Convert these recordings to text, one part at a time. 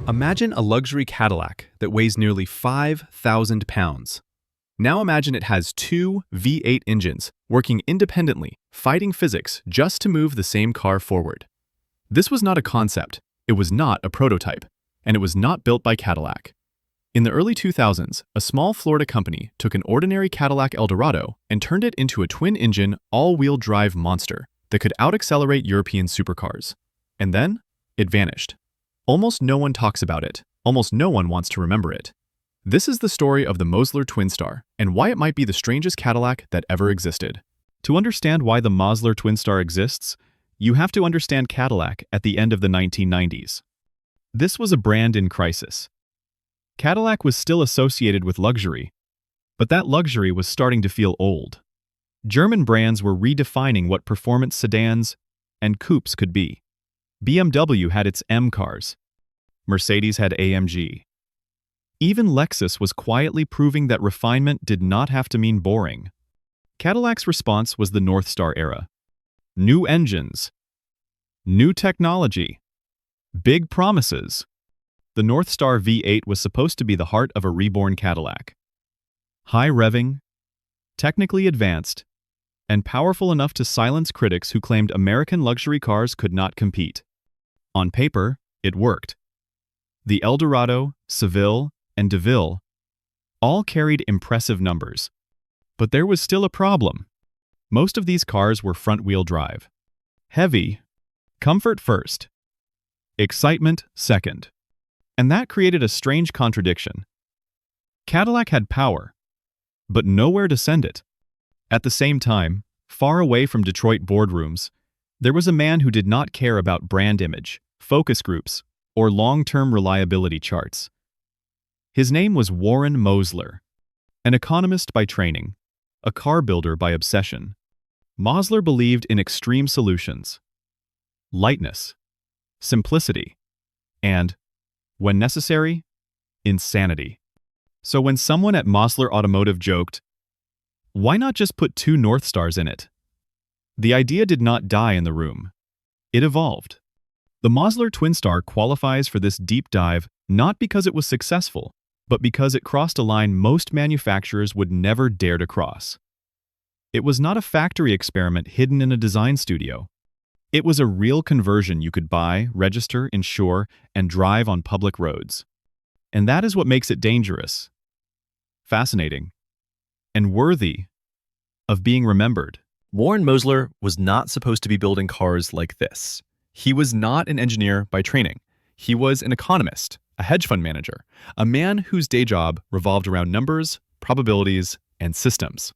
Imagine a luxury Cadillac that weighs nearly 5,000 pounds. Now imagine it has two V8 engines working independently, fighting physics just to move the same car forward. This was not a concept, it was not a prototype, and it was not built by Cadillac. In the early 2000s, a small Florida company took an ordinary Cadillac Eldorado and turned it into a twin-engine, all-wheel drive monster that could out-accelerate European supercars. And then, it vanished. Almost no one talks about it. Almost no one wants to remember it. This is the story of the Mosler TwinStar and why it might be the strangest Cadillac that ever existed. To understand why the Mosler TwinStar exists, you have to understand Cadillac at the end of the 1990s. This was a brand in crisis. Cadillac was still associated with luxury, but that luxury was starting to feel old. German brands were redefining what performance sedans and coupes could be. BMW had its M cars. Mercedes had AMG. Even Lexus was quietly proving that refinement did not have to mean boring. Cadillac's response was the Northstar era. New engines. New technology. Big promises. The Northstar V8 was supposed to be the heart of a reborn Cadillac. High revving, technically advanced, and powerful enough to silence critics who claimed American luxury cars could not compete. On paper, it worked. The Eldorado, Seville, and DeVille all carried impressive numbers. But there was still a problem. Most of these cars were front-wheel drive. Heavy, comfort first, excitement second. And that created a strange contradiction. Cadillac had power, but nowhere to send it. At the same time, far away from Detroit boardrooms, there was a man who did not care about brand image, focus groups, or long-term reliability charts. His name was Warren Mosler, an economist by training, a car builder by obsession. Mosler believed in extreme solutions, lightness, simplicity, and, when necessary, insanity. So when someone at Mosler Automotive joked, "Why not just put two Northstars in it?" the idea did not die in the room. It evolved. The Mosler TwinStar qualifies for this deep dive not because it was successful, but because it crossed a line most manufacturers would never dare to cross. It was not a factory experiment hidden in a design studio. It was a real conversion you could buy, register, insure, and drive on public roads. And that is what makes it dangerous, fascinating, and worthy of being remembered. Warren Mosler was not supposed to be building cars like this. He was not an engineer by training. He was an economist, a hedge fund manager, a man whose day job revolved around numbers, probabilities, and systems.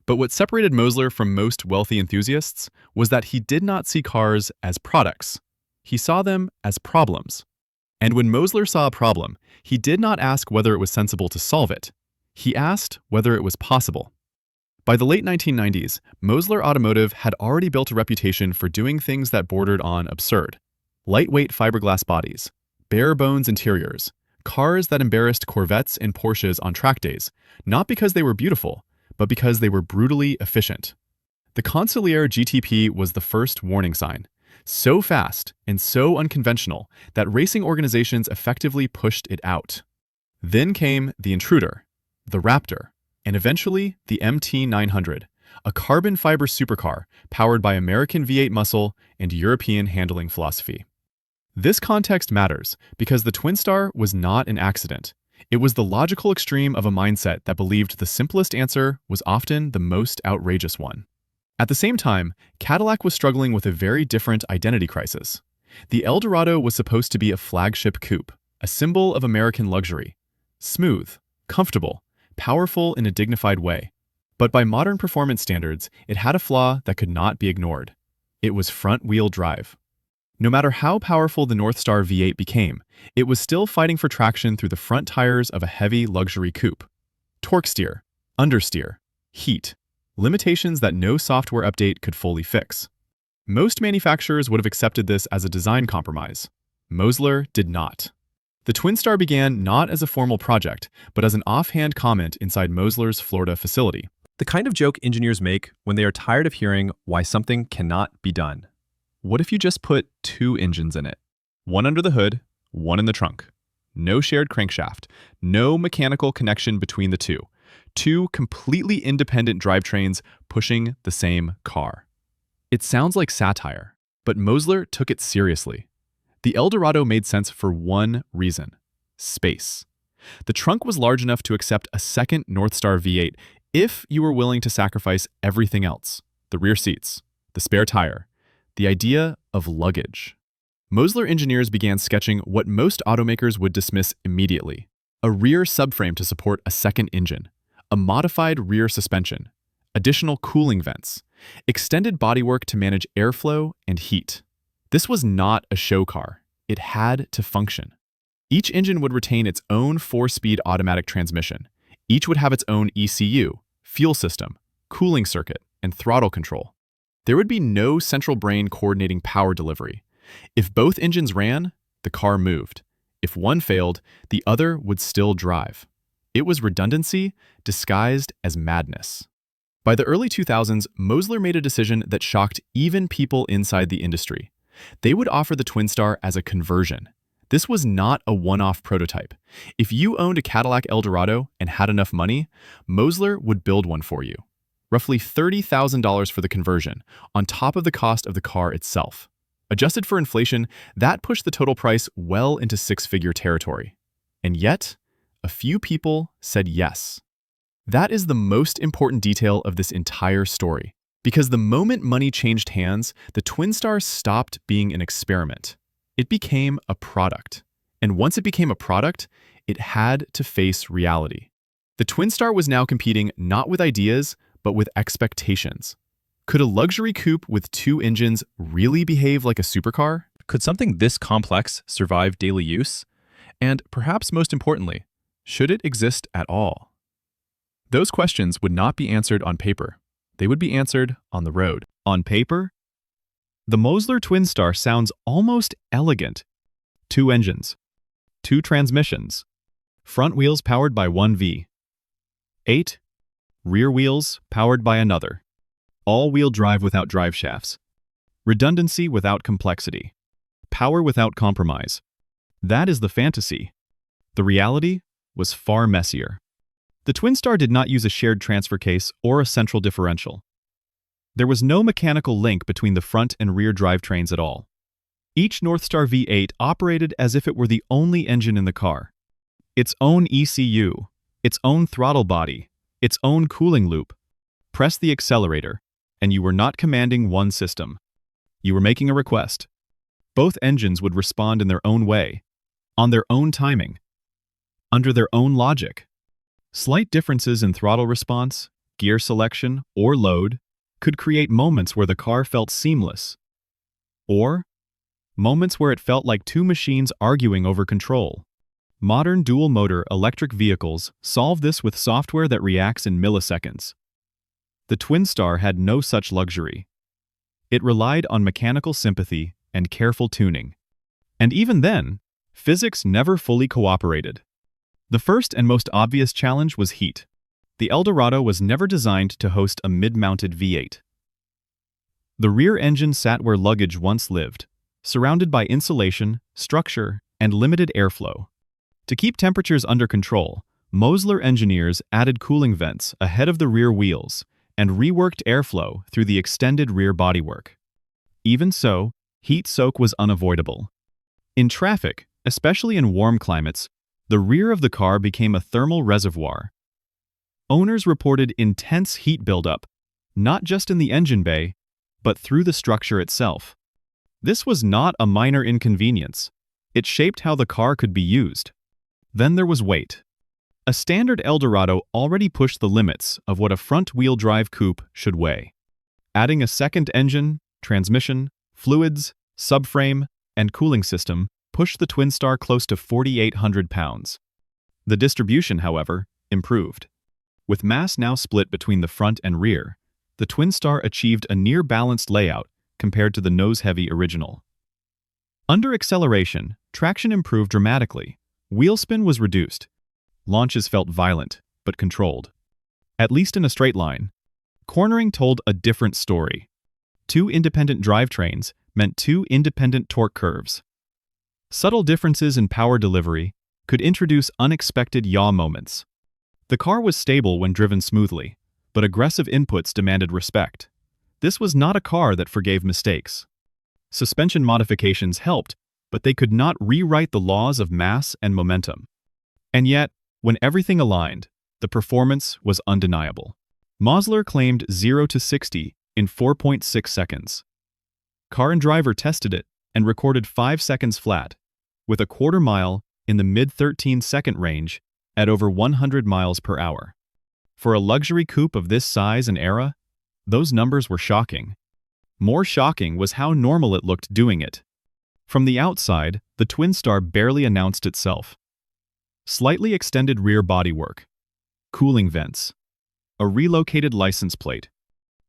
But what separated Mosler from most wealthy enthusiasts was that he did not see cars as products. He saw them as problems. And when Mosler saw a problem, he did not ask whether it was sensible to solve it. He asked whether it was possible. By the late 1990s, Mosler Automotive had already built a reputation for doing things that bordered on absurd. Lightweight fiberglass bodies, bare-bones interiors, cars that embarrassed Corvettes and Porsches on track days, not because they were beautiful, but because they were brutally efficient. The Consigliere GTP was the first warning sign. So fast and so unconventional that racing organizations effectively pushed it out. Then came the Intruder, the Raptor, and eventually the MT900, a carbon fiber supercar powered by American V8 muscle and European handling philosophy. This context matters because the TwinStar was not an accident. It was the logical extreme of a mindset that believed the simplest answer was often the most outrageous one. At the same time, Cadillac was struggling with a very different identity crisis. The Eldorado was supposed to be a flagship coupe, a symbol of American luxury. Smooth, comfortable, powerful in a dignified way. But by modern performance standards, it had a flaw that could not be ignored. It was front-wheel drive. No matter how powerful the Northstar V8 became, it was still fighting for traction through the front tires of a heavy luxury coupe. Torque steer, understeer, heat, limitations that no software update could fully fix. Most manufacturers would have accepted this as a design compromise. Mosler did not. The TwinStar began not as a formal project, but as an offhand comment inside Mosler's Florida facility. The kind of joke engineers make when they are tired of hearing why something cannot be done. What if you just put two engines in it? One under the hood, one in the trunk. no shared crankshaft, no mechanical connection between the two. Two completely independent drivetrains pushing the same car. It sounds like satire, but Mosler took it seriously. The Eldorado made sense for one reason: space. The trunk was large enough to accept a second Northstar V8 if you were willing to sacrifice everything else: the rear seats, the spare tire, the idea of luggage. Mosler engineers began sketching what most automakers would dismiss immediately: a rear subframe to support a second engine, a modified rear suspension, additional cooling vents, extended bodywork to manage airflow and heat. This was not a show car. It had to function. Each engine would retain its own 4-speed automatic transmission. Each would have its own ECU, fuel system, cooling circuit, and throttle control. There would be no central brain coordinating power delivery. If both engines ran, the car moved. If one failed, the other would still drive. It was redundancy disguised as madness. By the early 2000s, Mosler made a decision that shocked even people inside the industry. They would offer the TwinStar as a conversion. This was not a one-off prototype. If you owned a Cadillac Eldorado and had enough money, Mosler would build one for you. Roughly $30,000 for the conversion, on top of the cost of the car itself. Adjusted for inflation, that pushed the total price well into six-figure territory. And yet, a few people said yes. That is the most important detail of this entire story, because the moment money changed hands, the TwinStar stopped being an experiment. It became a product. And once it became a product, it had to face reality. The TwinStar was now competing not with ideas, but with expectations. Could a luxury coupe with two engines really behave like a supercar? Could something this complex survive daily use? And perhaps most importantly, should it exist at all? Those questions would not be answered on paper. They would be answered on the road. On paper, the Mosler TwinStar sounds almost elegant. Two engines, two transmissions, front wheels powered by one V8, rear wheels powered by another. All-wheel drive without drive shafts. Redundancy without complexity. Power without compromise. That is the fantasy. The reality was far messier. The TwinStar did not use a shared transfer case or a central differential. There was no mechanical link between the front and rear drivetrains at all. Each Northstar V8 operated as if it were the only engine in the car. Its own ECU, its own throttle body, its own cooling loop. Press the accelerator, and you were not commanding one system. You were making a request. Both engines would respond in their own way, on their own timing, under their own logic. Slight differences in throttle response, gear selection, or load could create moments where the car felt seamless, or moments where it felt like two machines arguing over control. Modern dual-motor electric vehicles solve this with software that reacts in milliseconds. The TwinStar had no such luxury. It relied on mechanical sympathy and careful tuning. And even then, physics never fully cooperated. The first and most obvious challenge was heat. The Eldorado was never designed to host a mid-mounted V8. The rear engine sat where luggage once lived, surrounded by insulation, structure, and limited airflow. To keep temperatures under control, Mosler engineers added cooling vents ahead of the rear wheels and reworked airflow through the extended rear bodywork. Even so, heat soak was unavoidable. In traffic, especially in warm climates, the rear of the car became a thermal reservoir. Owners reported intense heat buildup, not just in the engine bay, but through the structure itself. This was not a minor inconvenience. It shaped how the car could be used. Then there was weight. A standard Eldorado already pushed the limits of what a front-wheel drive coupe should weigh. Adding a second engine, transmission, fluids, subframe, and cooling system pushed the TwinStar close to 4,800 pounds. The distribution, however, improved. With mass now split between the front and rear, the TwinStar achieved a near-balanced layout compared to the nose-heavy original. Under acceleration, traction improved dramatically. Wheel spin was reduced. Launches felt violent, but controlled. At least in a straight line. Cornering told a different story. Two independent drivetrains meant two independent torque curves. Subtle differences in power delivery, could introduce unexpected yaw moments. The car was stable when driven smoothly, but aggressive inputs demanded respect. This was not a car that forgave mistakes. Suspension modifications helped, but they could not rewrite the laws of mass and momentum. And yet, when everything aligned, the performance was undeniable. Mosler claimed 0 to 60 in 4.6 seconds. Car and Driver tested it and recorded 5 seconds flat, with a quarter mile in the mid-13-second range at over 100 miles per hour. For a luxury coupe of this size and era, those numbers were shocking. More shocking was how normal it looked doing it. From the outside, the TwinStar barely announced itself. Slightly extended rear bodywork, cooling vents, a relocated license plate.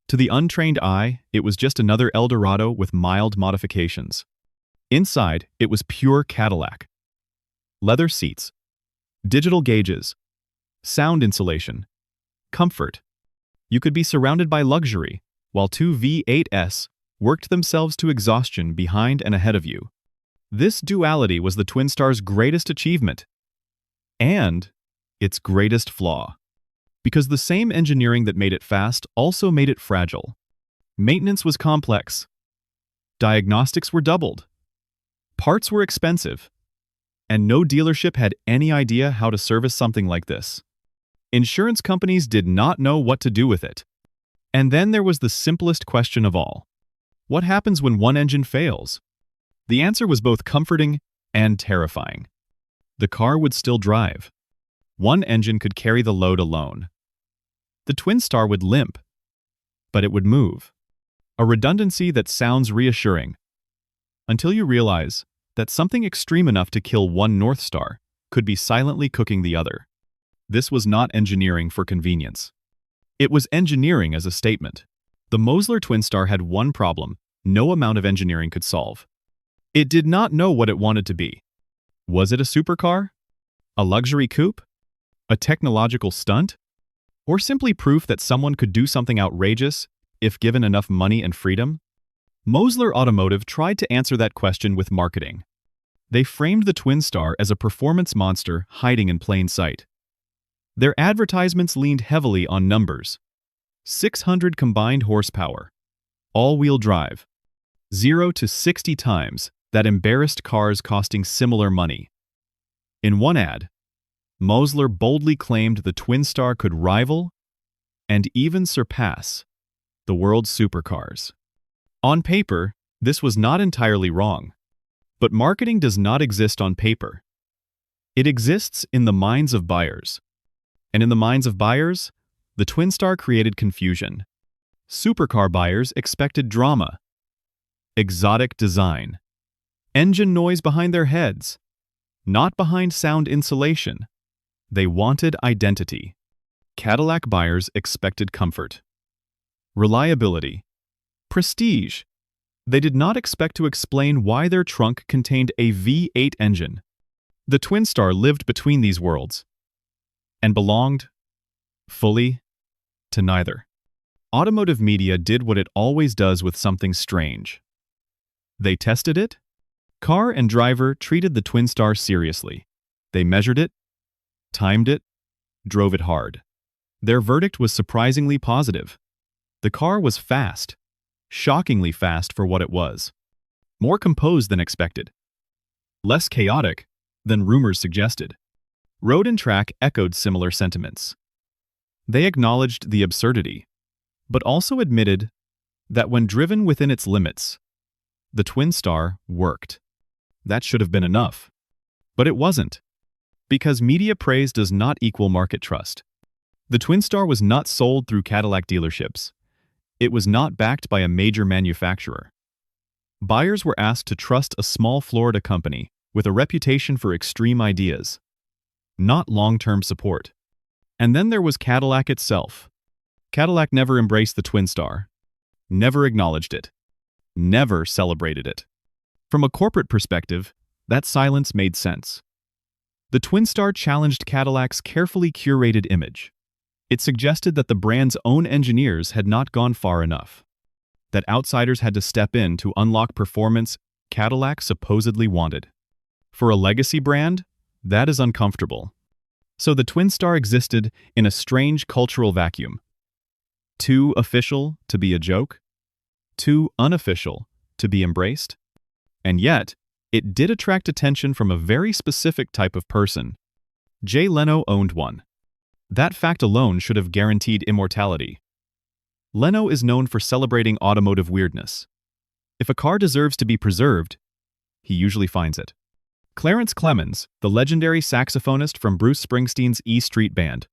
To the untrained eye, it was just another Eldorado with mild modifications. Inside, it was pure Cadillac. Leather seats, digital gauges, sound insulation, comfort. You could be surrounded by luxury, while two V8s worked themselves to exhaustion behind and ahead of you. This duality was the TwinStar's greatest achievement, and its greatest flaw. Because the same engineering that made it fast also made it fragile. Maintenance was complex. Diagnostics were doubled. Parts were expensive. And no dealership had any idea how to service something like this. Insurance companies did not know what to do with it. And then there was the simplest question of all. What happens when one engine fails? The answer was both comforting and terrifying. The car would still drive. One engine could carry the load alone. The TwinStar would limp, but it would move. A redundancy that sounds reassuring, until you realize that something extreme enough to kill one Northstar could be silently cooking the other. This was not engineering for convenience. It was engineering as a statement. The Mosler TwinStar had one problem no amount of engineering could solve. It did not know what it wanted to be. Was it a supercar? A luxury coupe? A technological stunt? Or simply proof that someone could do something outrageous if given enough money and freedom? Mosler Automotive tried to answer that question with marketing. They framed the TwinStar as a performance monster hiding in plain sight. Their advertisements leaned heavily on numbers. 600 combined horsepower, all-wheel drive, 0 to 60 times that embarrassed cars costing similar money. In one ad, Mosler boldly claimed the TwinStar could rival and even surpass the world's supercars. On paper, this was not entirely wrong. But marketing does not exist on paper. It exists in the minds of buyers. And in the minds of buyers, the TwinStar created confusion. Supercar buyers expected drama, exotic design, engine noise behind their heads, not behind sound insulation. They wanted identity. Cadillac buyers expected comfort, reliability, prestige. They did not expect to explain why their trunk contained a V8 engine. The TwinStar lived between these worlds and belonged, fully, to neither. Automotive media did what it always does with something strange. They tested it. Car and Driver treated the TwinStar seriously. They measured it, timed it, drove it hard. Their verdict was surprisingly positive. The car was fast, shockingly fast for what it was. More composed than expected. Less chaotic than rumors suggested. Road and Track echoed similar sentiments. They acknowledged the absurdity, but also admitted that when driven within its limits, the TwinStar worked. That should have been enough. But it wasn't. Because media praise does not equal market trust. The TwinStar was not sold through Cadillac dealerships. It was not backed by a major manufacturer. Buyers were asked to trust a small Florida company with a reputation for extreme ideas, not long-term support. And then there was Cadillac itself. Cadillac never embraced the TwinStar, never acknowledged it, never celebrated it. From a corporate perspective, that silence made sense. The TwinStar challenged Cadillac's carefully curated image. It suggested that the brand's own engineers had not gone far enough, that outsiders had to step in to unlock performance Cadillac supposedly wanted. For a legacy brand, That is uncomfortable. So the TwinStar existed in a strange cultural vacuum. Too official to be a joke, too unofficial to be embraced. And yet, it did attract attention from a very specific type of person. Jay Leno owned one. That fact alone should have guaranteed immortality. Leno is known for celebrating automotive weirdness. If a car deserves to be preserved, he usually finds it. Clarence Clemens, the legendary saxophonist from Bruce Springsteen's E Street Band,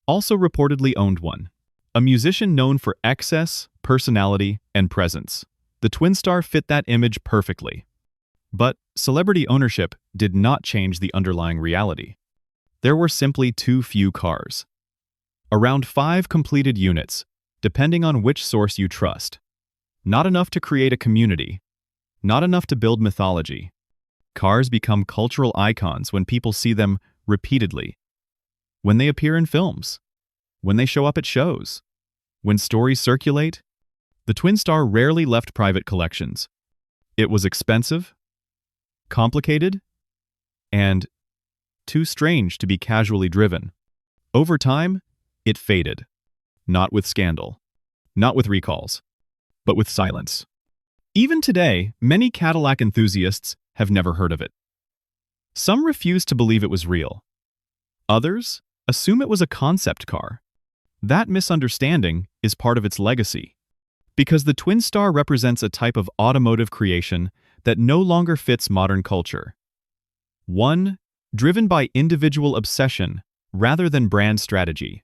also reportedly owned one. A musician known for excess, personality, and presence, the TwinStar fit that image perfectly. But celebrity ownership did not change the underlying reality. There were simply too few cars. Around 5 completed units, depending on which source you trust. Not enough to create a community. Not enough to build mythology. Cars become cultural icons when people see them repeatedly. When they appear in films. When they show up at shows. When stories circulate. The TwinStar rarely left private collections. It was expensive, complicated, and too strange to be casually driven. Over time, it faded. Not with scandal. Not with recalls. But with silence. Even today, many Cadillac enthusiasts have never heard of it. Some refuse to believe it was real. Others assume it was a concept car. That misunderstanding is part of its legacy. Because the TwinStar represents a type of automotive creation that no longer fits modern culture. One driven by individual obsession rather than brand strategy.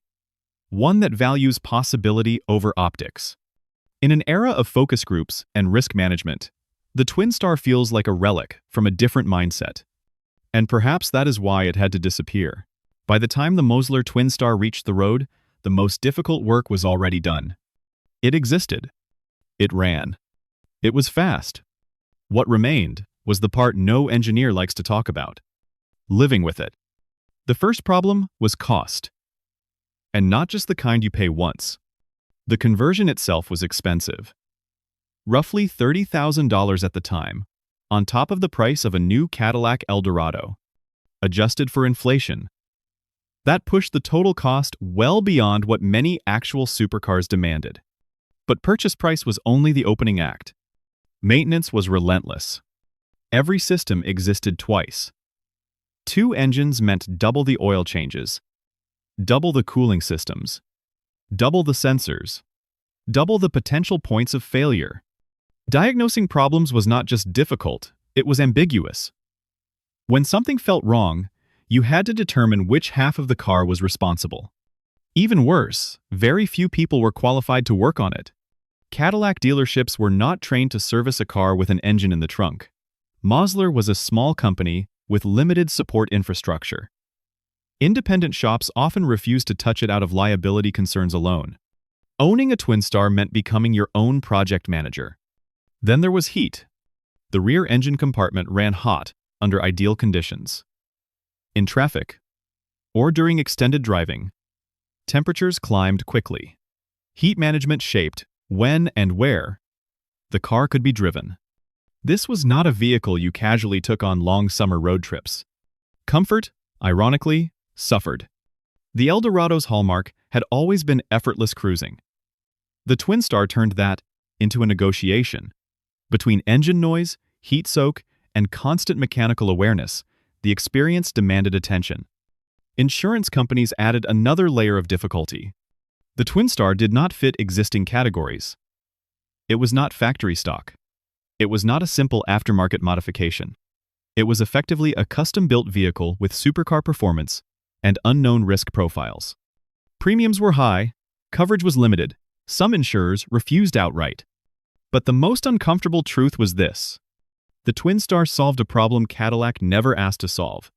One that values possibility over optics. In an era of focus groups and risk management, the TwinStar feels like a relic from a different mindset. And perhaps that is why it had to disappear. By the time the Mosler TwinStar reached the road, the most difficult work was already done. It existed. It ran. It was fast. What remained was the part no engineer likes to talk about. Living with it. The first problem was cost. And not just the kind you pay once. The conversion itself was expensive. Roughly $30,000 at the time, on top of the price of a new Cadillac Eldorado. Adjusted for inflation. That pushed the total cost well beyond what many actual supercars demanded. But purchase price was only the opening act. Maintenance was relentless. Every system existed twice. 2 engines meant double the oil changes, double the cooling systems, double the sensors, double the potential points of failure. Diagnosing problems was not just difficult, it was ambiguous. When something felt wrong, you had to determine which half of the car was responsible. Even worse, very few people were qualified to work on it. Cadillac dealerships were not trained to service a car with an engine in the trunk. Mosler was a small company with limited support infrastructure. Independent shops often refused to touch it out of liability concerns alone. Owning a TwinStar meant becoming your own project manager. Then there was heat. The rear engine compartment ran hot under ideal conditions. In traffic, or during extended driving, temperatures climbed quickly. Heat management shaped when and where the car could be driven. This was not a vehicle you casually took on long summer road trips. Comfort, ironically, suffered. The Eldorado's hallmark had always been effortless cruising. The TwinStar turned that into a negotiation. Between engine noise, heat soak, and constant mechanical awareness, the experience demanded attention. Insurance companies added another layer of difficulty. The TwinStar did not fit existing categories. It was not factory stock. It was not a simple aftermarket modification. It was effectively a custom-built vehicle with supercar performance and unknown risk profiles. Premiums were high, coverage was limited, some insurers refused outright. But the most uncomfortable truth was this. The TwinStar solved a problem Cadillac never asked to solve.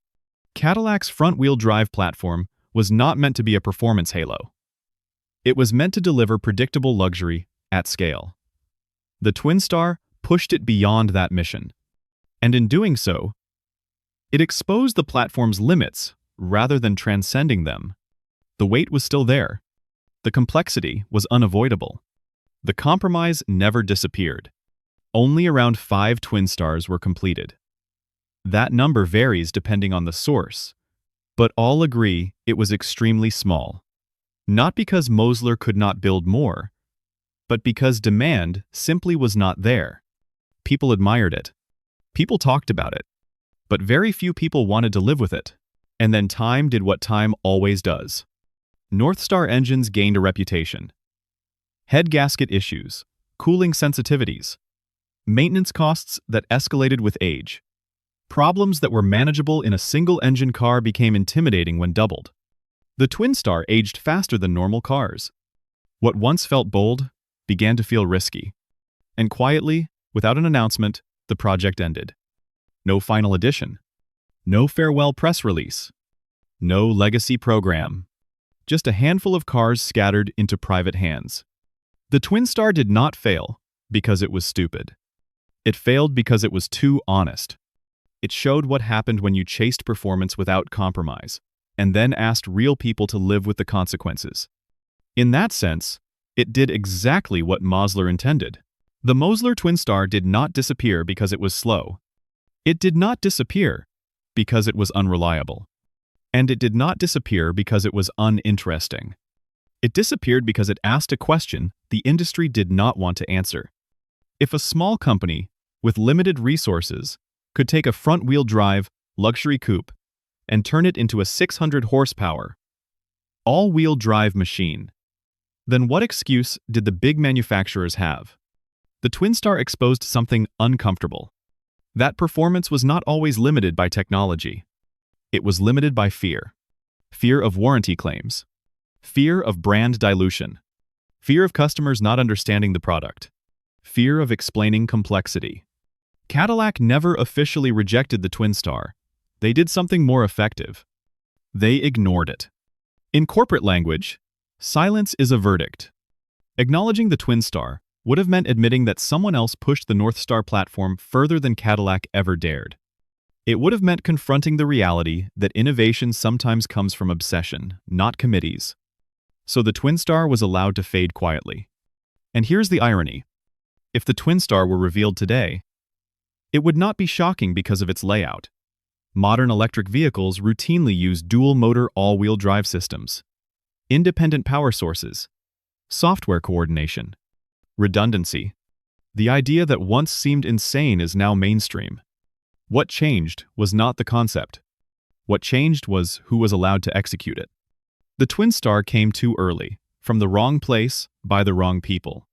Cadillac's front-wheel drive platform was not meant to be a performance halo. It was meant to deliver predictable luxury at scale. The TwinStar pushed it beyond that mission. And in doing so, it exposed the platform's limits rather than transcending them. The weight was still there. The complexity was unavoidable. The compromise never disappeared. Only around 5 TwinStars were completed. That number varies depending on the source, but all agree it was extremely small. Not because Mosler could not build more, but because demand simply was not there. People admired it. People talked about it. But very few people wanted to live with it. And then time did what time always does. Northstar engines gained a reputation. Head gasket issues, cooling sensitivities, maintenance costs that escalated with age. Problems that were manageable in a single-engine car became intimidating when doubled. The TwinStar aged faster than normal cars. What once felt bold began to feel risky. And quietly, without an announcement, the project ended. No final edition. No farewell press release. No legacy program. Just a handful of cars scattered into private hands. The TwinStar did not fail because it was stupid. It failed because it was too honest. It showed what happened when you chased performance without compromise, and then asked real people to live with the consequences. In that sense, it did exactly what Mosler intended. The Mosler TwinStar did not disappear because it was slow. It did not disappear because it was unreliable. And it did not disappear because it was uninteresting. It disappeared because it asked a question the industry did not want to answer. If a small company with limited resources could take a front-wheel drive luxury coupe and turn it into a 600 horsepower all-wheel drive machine, then what excuse did the big manufacturers have? The TwinStar exposed something uncomfortable. That performance was not always limited by technology. It was limited by fear. Fear of warranty claims. Fear of brand dilution. Fear of customers not understanding the product. Fear of explaining complexity. Cadillac never officially rejected the TwinStar. They did something more effective. They ignored it. In corporate language, silence is a verdict. Acknowledging the TwinStar would have meant admitting that someone else pushed the Northstar platform further than Cadillac ever dared. It would have meant confronting the reality that innovation sometimes comes from obsession, not committees. So the TwinStar was allowed to fade quietly. And here's the irony. If the TwinStar were revealed today, it would not be shocking because of its layout. Modern electric vehicles routinely use dual-motor all-wheel drive systems, independent power sources, software coordination, redundancy. The idea that once seemed insane is now mainstream. What changed was not the concept. What changed was who was allowed to execute it. The TwinStar came too early, from the wrong place, by the wrong people.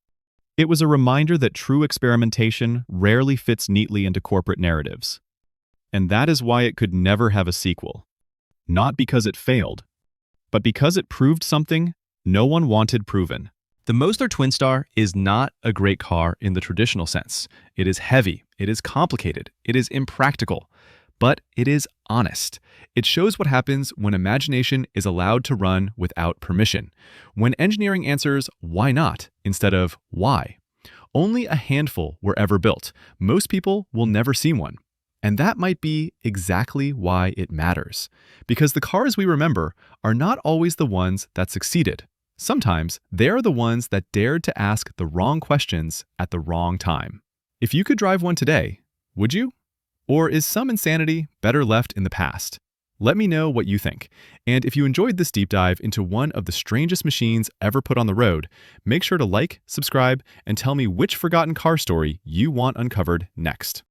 It was a reminder that true experimentation rarely fits neatly into corporate narratives. And that is why it could never have a sequel. Not because it failed, but because it proved something no one wanted proven. The Mosler TwinStar is not a great car in the traditional sense. It is heavy, it is complicated, it is impractical, but it is honest. It shows what happens when imagination is allowed to run without permission, when engineering answers why not instead of why. Only a handful were ever built. Most people will never see one. And that might be exactly why it matters, because the cars we remember are not always the ones that succeeded. Sometimes they are the ones that dared to ask the wrong questions at the wrong time. If you could drive one today, would you? Or is some insanity better left in the past? Let me know what you think. And if you enjoyed this deep dive into one of the strangest machines ever put on the road, make sure to like, subscribe, and tell me which forgotten car story you want uncovered next.